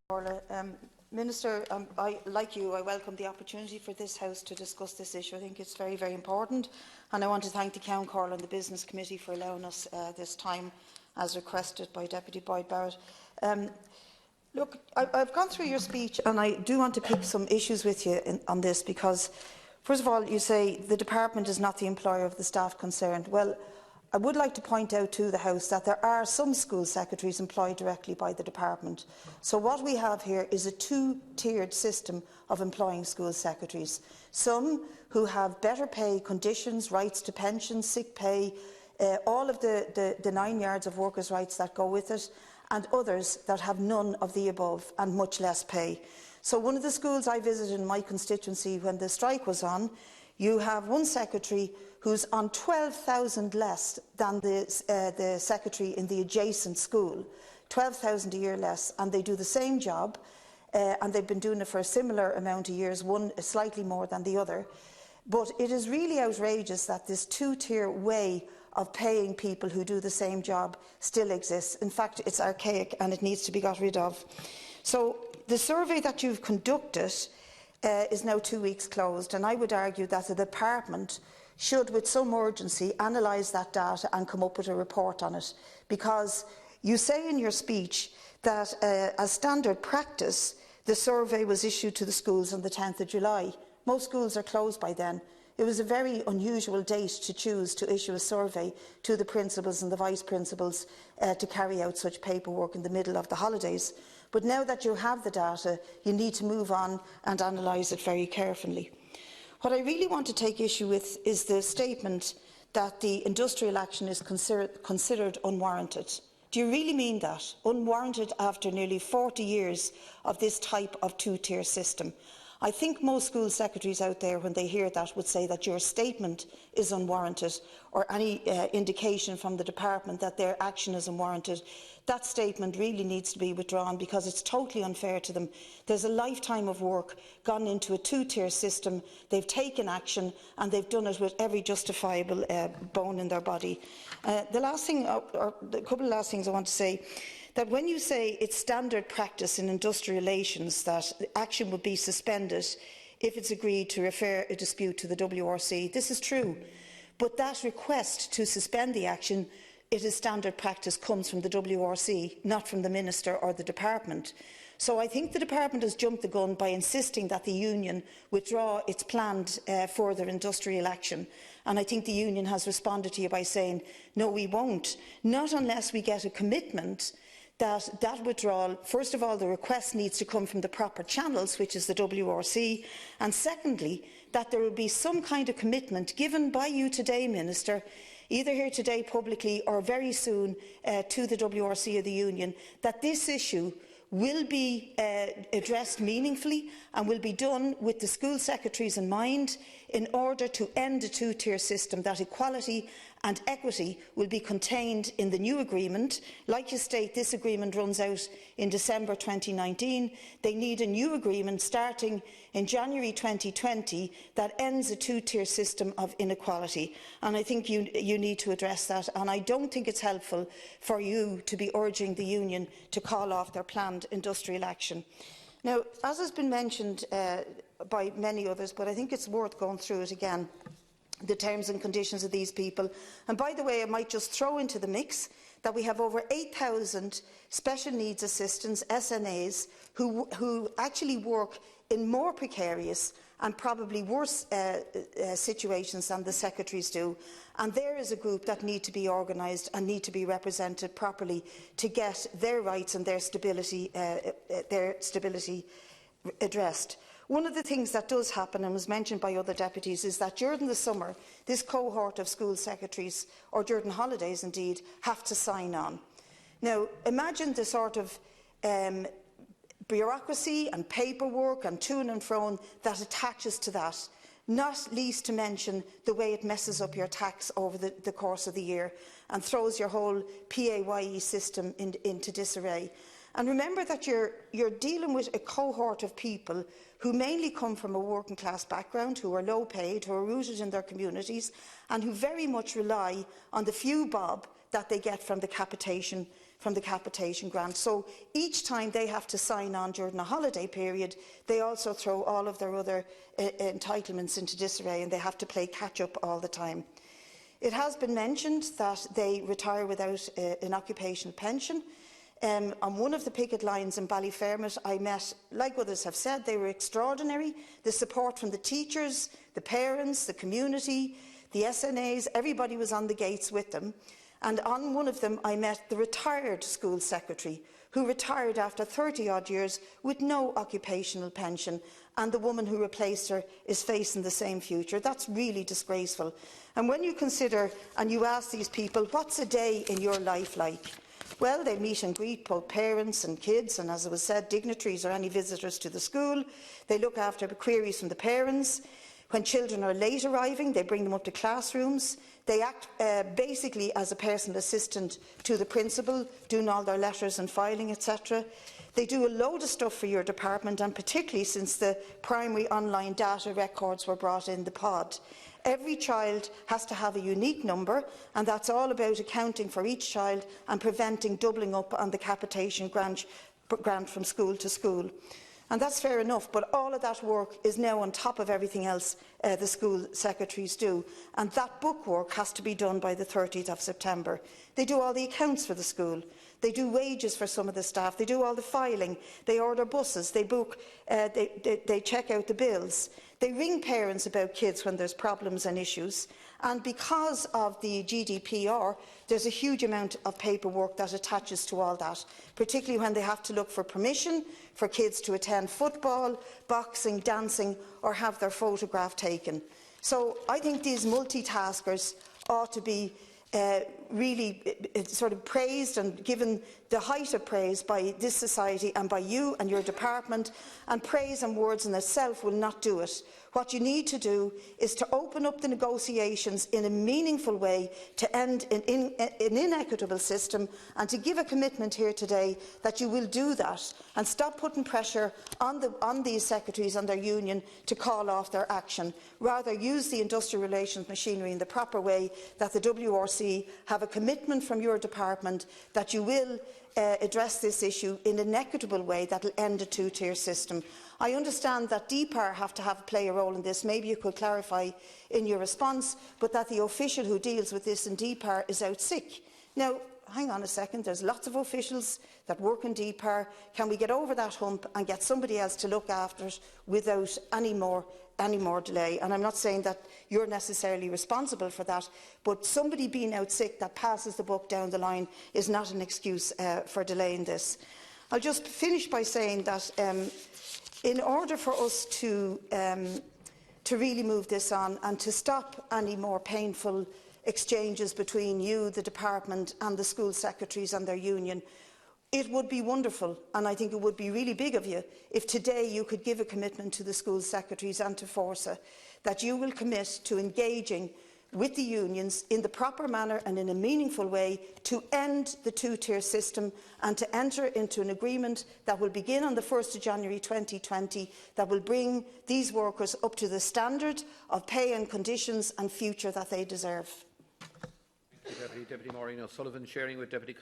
Orla. Minister, like you, I welcome the opportunity for this House to discuss this issue. I think it's very, very important, and I want to thank the County Cork and the Business Committee for allowing us this time, as requested by Deputy Boyd Barrett. Look, I've gone through your speech, and I do want to pick some issues with you on this, because, first of all, you say the department is not the employer of the staff concerned. Well, I would like to point out to the House that there are some school secretaries employed directly by the department. So what we have here is a two-tiered system of employing school secretaries. Some who have better pay conditions, rights to pension, sick pay, all of the 9 yards of workers' rights that go with it, and others that have none of the above and much less pay. So one of the schools I visited in my constituency when the strike was on, you have one secretary who's on 12,000 less than the secretary in the adjacent school, 12,000 a year less, and they do the same job, and they've been doing it for a similar amount of years, one slightly more than the other. But it is really outrageous that this two-tier way of paying people who do the same job still exists. In fact, it's archaic and it needs to be got rid of. So the survey that you've conducted is now 2 weeks closed, and I would argue that the department should, with some urgency, analyse that data and come up with a report on it. Because you say in your speech that, as standard practice, the survey was issued to the schools on the 10th of July. Most schools are closed by then. It was a very unusual date to choose to issue a survey to the principals and the vice principals to carry out such paperwork in the middle of the holidays. But now that you have the data, you need to move on and analyse it very carefully. What I really want to take issue with is the statement that the industrial action is considered unwarranted. Do you really mean that? Unwarranted after nearly 40 years of this type of two-tier system? I think most school secretaries out there, when they hear that, would say that your statement is unwarranted, or any indication from the department that their action is unwarranted. That statement really needs to be withdrawn, because it's totally unfair to them. There's a lifetime of work gone into a two-tier system. They've taken action, and they've done it with every justifiable bone in their body. The last thing, or a couple of last things I want to say, that when you say it's standard practice in industrial relations that action would be suspended if it's agreed to refer a dispute to the WRC, this is true. But that request to suspend the action, it is standard practice, comes from the WRC, not from the Minister or the Department. So I think the Department has jumped the gun by insisting that the Union withdraw its planned further industrial action. And I think the Union has responded to you by saying, no, we won't, not unless we get a commitment that withdrawal, first of all, the request needs to come from the proper channels, which is the WRC, and secondly, that there will be some kind of commitment given by you today, Minister, either here today publicly or very soon to the WRC or the Union, that this issue will be addressed meaningfully and will be done with the school secretaries in mind in order to end a two-tier system, that equality and equity will be contained in the new agreement. Like you state, this agreement runs out in December 2019. They need a new agreement starting in January 2020 that ends a two-tier system of inequality. And I think you need to address that. And I don't think it's helpful for you to be urging the Union to call off their planned industrial action. Now, as has been mentioned by many others, but I think it's worth going through it again, the terms and conditions of these people. And by the way, I might just throw into the mix that we have over 8,000 special needs assistants, SNAs, who actually work in more precarious and probably worse situations than the secretaries do. And there is a group that need to be organised and need to be represented properly to get their rights and their stability addressed. One of the things that does happen, and was mentioned by other deputies, is that during the summer, this cohort of school secretaries, or during holidays indeed, have to sign on. Now, imagine the sort of bureaucracy and paperwork and to and fro that attaches to that, not least to mention the way it messes up your tax over the course of the year and throws your whole PAYE system into disarray. And remember that you're dealing with a cohort of people who mainly come from a working class background, who are low paid, who are rooted in their communities, and who very much rely on the few bob that they get from the capitation from the capitation grant. So each time they have to sign on during a holiday period, they also throw all of their other entitlements into disarray, and they have to play catch-up all the time. It has been mentioned that they retire without an occupational pension. On one of the picket lines in Ballyfermot, I met, like others have said, they were extraordinary. The support from the teachers, the parents, the community, the SNAs, everybody was on the gates with them. And on one of them, I met the retired school secretary, who retired after 30-odd years with no occupational pension, and the woman who replaced her is facing the same future. That's really disgraceful. And when you consider and you ask these people, what's a day in your life like? Well, they meet and greet both parents and kids, and as it was said, dignitaries or any visitors to the school. They look after queries from the parents. When children are late arriving, they bring them up to classrooms. They act basically as a personal assistant to the principal, doing all their letters and filing, etc. They do a load of stuff for your department, and particularly since the primary online data records were brought in the pod. Every child has to have a unique number, and that's all about accounting for each child and preventing doubling up on the capitation grant from school to school. And that's fair enough, but all of that work is now on top of everything else the school secretaries do. And that bookwork has to be done by the 30th of September. They do all the accounts for the school. They do wages for some of the staff. They do all the filing. They order buses. They book. They check out the bills. They ring parents about kids when there's problems and issues. And because of the GDPR, there's a huge amount of paperwork that attaches to all that, particularly when they have to look for permission for kids to attend football, boxing, dancing, or have their photograph taken. So I think these multitaskers ought to be really sort of praised and given the height of praise by this society and by you and your department, and praise and words in itself will not do it. What you need to do is to open up the negotiations in a meaningful way to end an inequitable system, and to give a commitment here today that you will do that and stop putting pressure on these secretaries and their union to call off their action. Rather, use the industrial relations machinery in the proper way, that the WRC have a commitment from your department that you will address this issue in an equitable way that will end a two-tier system. I understand that DPAR have to play a role in this. Maybe you could clarify in your response, but that the official who deals with this in DPAR is out sick. Now, hang on a second, there's lots of officials that work in DPAR. Can we get over that hump and get somebody else to look after it without any more delay? And I'm not saying that you're necessarily responsible for that, but somebody being out sick that passes the buck down the line is not an excuse for delaying this. I'll just finish by saying that in order for us to really move this on and to stop any more painful exchanges between you, the department, and the school secretaries and their union, it would be wonderful, and I think it would be really big of you, if today you could give a commitment to the school secretaries and to Forsa that you will commit to engaging with the unions in the proper manner and in a meaningful way to end the two-tier system, and to enter into an agreement that will begin on the 1st of January 2020 that will bring these workers up to the standard of pay and conditions and future that they deserve. Deputy Maureen O'Sullivan, sharing with Deputy